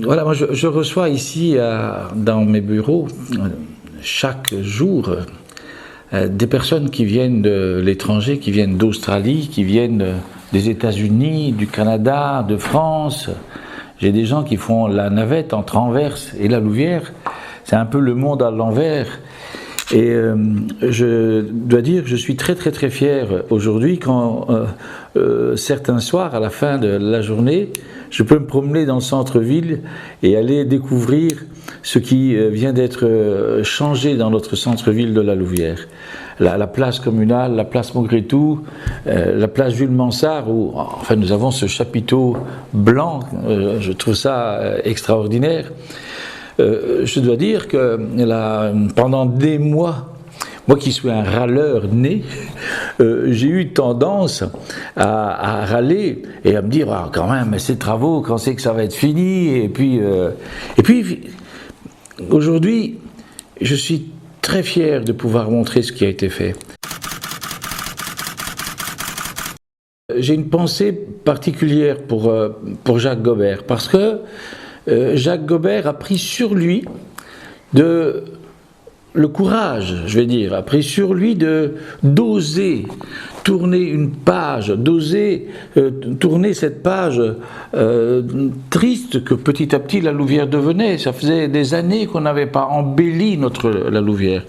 voilà, moi je reçois ici dans mes bureaux chaque jour des personnes qui viennent de l'étranger, qui viennent d'Australie, qui viennent des États-Unis, du Canada, de France. J'ai des gens qui font la navette entre Anvers et la Louvière. C'est un peu le monde à l'envers. Et je dois dire que je suis très très très fier aujourd'hui quand certains soirs, à la fin de la journée, je peux me promener dans le centre-ville et aller découvrir ce qui vient d'être changé dans notre centre-ville de la Louvière. La place communale, la place Maugrétou, la place Jules Mansart, où enfin, nous avons ce chapiteau blanc, je trouve ça extraordinaire. Je dois dire que pendant des mois, moi qui suis un râleur né, j'ai eu tendance à râler et à me dire ah, quand même, ces travaux, quand c'est que ça va être fini? Et puis aujourd'hui, je suis très fier de pouvoir montrer ce qui a été fait. J'ai une pensée particulière pour Jacques Gobert, parce que Jacques Gobert a pris sur lui le courage, je vais dire, a pris sur lui d'oser tourner une page, d'oser tourner cette page triste que petit à petit la Louvière devenait. Ça faisait des années qu'on n'avait pas embelli la Louvière.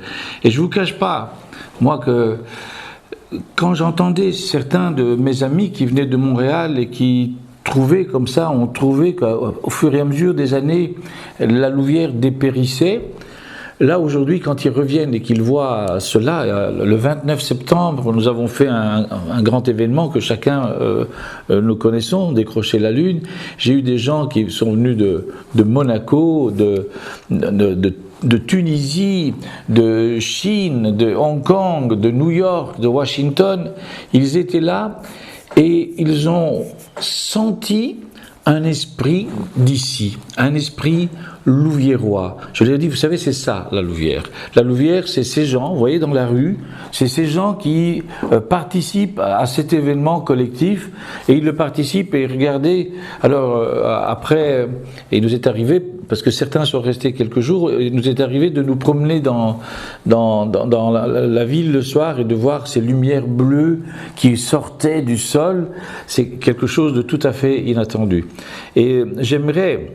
Et je ne vous cache pas, moi, que quand j'entendais certains de mes amis qui venaient de Montréal et qui trouvaient comme ça, on trouvait qu'au fur et à mesure des années, la Louvière dépérissait. Là, aujourd'hui, quand ils reviennent et qu'ils voient cela, le 29 septembre, nous avons fait un grand événement que chacun nous connaissons, Décrocher la Lune. J'ai eu des gens qui sont venus de Monaco, de Tunisie, de Chine, de Hong Kong, de New York, de Washington. Ils étaient là et ils ont senti un esprit d'ici, un esprit louviérois. Je leur ai dit, vous savez, c'est ça, la Louvière. La Louvière, c'est ces gens, vous voyez, dans la rue, c'est ces gens qui participent à cet événement collectif, et ils le participent, et regardez, alors après, il nous est arrivé, parce que certains sont restés quelques jours, il nous est arrivé de nous promener dans la ville le soir, et de voir ces lumières bleues qui sortaient du sol. C'est quelque chose de tout à fait inattendu. Et j'aimerais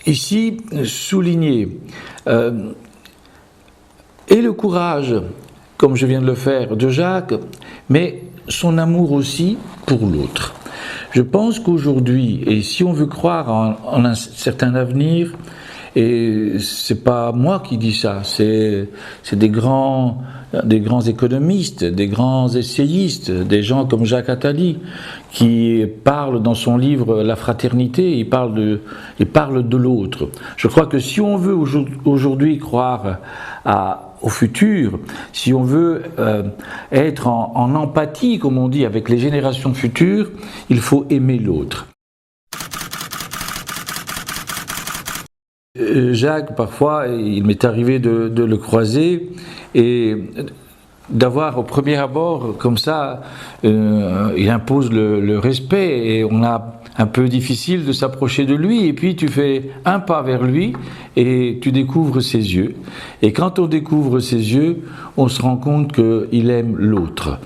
ici souligner et le courage, comme je viens de le faire, de Jacques, mais son amour aussi pour l'autre. Je pense qu'aujourd'hui, et si on veut croire en un certain avenir, et c'est pas moi qui dis ça, c'est des grands économistes, des grands essayistes, des gens comme Jacques Attali, qui parlent dans son livre La fraternité, il parle de l'autre. Je crois que si on veut aujourd'hui croire au futur, si on veut être en empathie, comme on dit, avec les générations futures, il faut aimer l'autre. Jacques, parfois, il m'est arrivé de le croiser et d'avoir au premier abord, comme ça, il impose le respect et on a un peu difficile de s'approcher de lui, et puis tu fais un pas vers lui et tu découvres ses yeux. Et quand on découvre ses yeux, on se rend compte qu'il aime l'autre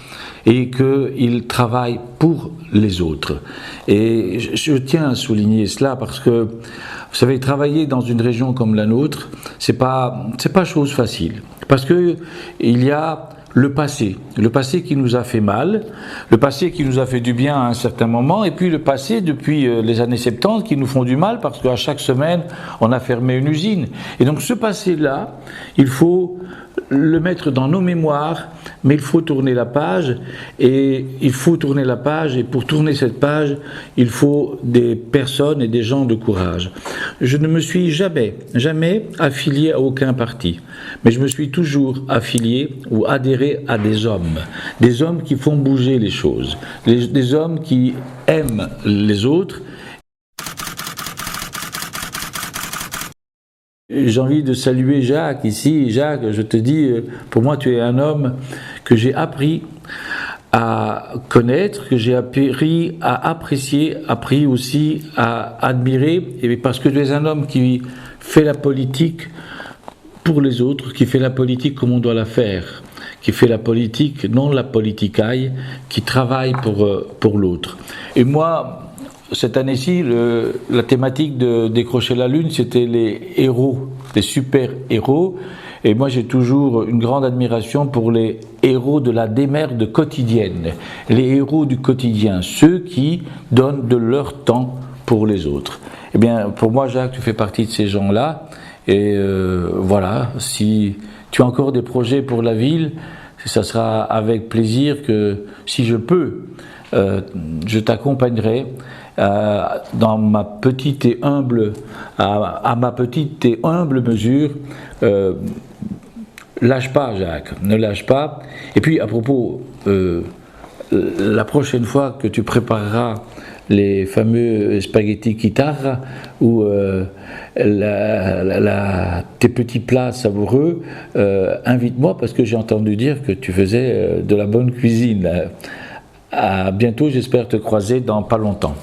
et qu'il travaille pour les autres. Et je tiens à souligner cela parce que, vous savez, travailler dans une région comme la nôtre, c'est pas chose facile. Parce que il y a le passé qui nous a fait mal, le passé qui nous a fait du bien à un certain moment, et puis le passé depuis les années 70 qui nous font du mal parce qu'à chaque semaine, on a fermé une usine. Et donc ce passé-là, il faut le mettre dans nos mémoires, mais il faut tourner la page, et pour tourner cette page, il faut des personnes et des gens de courage. Je ne me suis jamais affilié à aucun parti, mais je me suis toujours affilié ou adhéré à des hommes qui font bouger les choses, des hommes qui aiment les autres. J'ai envie de saluer Jacques ici. Jacques, je te dis, pour moi tu es un homme que j'ai appris à connaître, que j'ai appris à apprécier, appris aussi à admirer, et parce que tu es un homme qui fait la politique pour les autres, qui fait la politique comme on doit la faire, qui fait la politique, non la politicaille, qui travaille pour l'autre. Et moi, cette année-ci, la thématique de Décrocher la Lune, c'était les héros, les super-héros. Et moi, j'ai toujours une grande admiration pour les héros de la démerde quotidienne, les héros du quotidien, ceux qui donnent de leur temps pour les autres. Eh bien, pour moi, Jacques, tu fais partie de ces gens-là. Et voilà, si tu as encore des projets pour la ville, ça sera avec plaisir que, si je peux, je t'accompagnerai dans ma petite et humble, à ma petite et humble mesure. Lâche pas, Jacques, ne lâche pas. Et puis, à propos, la prochaine fois que tu prépareras les fameux spaghettis chitarra ou tes petits plats savoureux, invite-moi parce que j'ai entendu dire que tu faisais de la bonne cuisine. À bientôt, j'espère te croiser dans pas longtemps.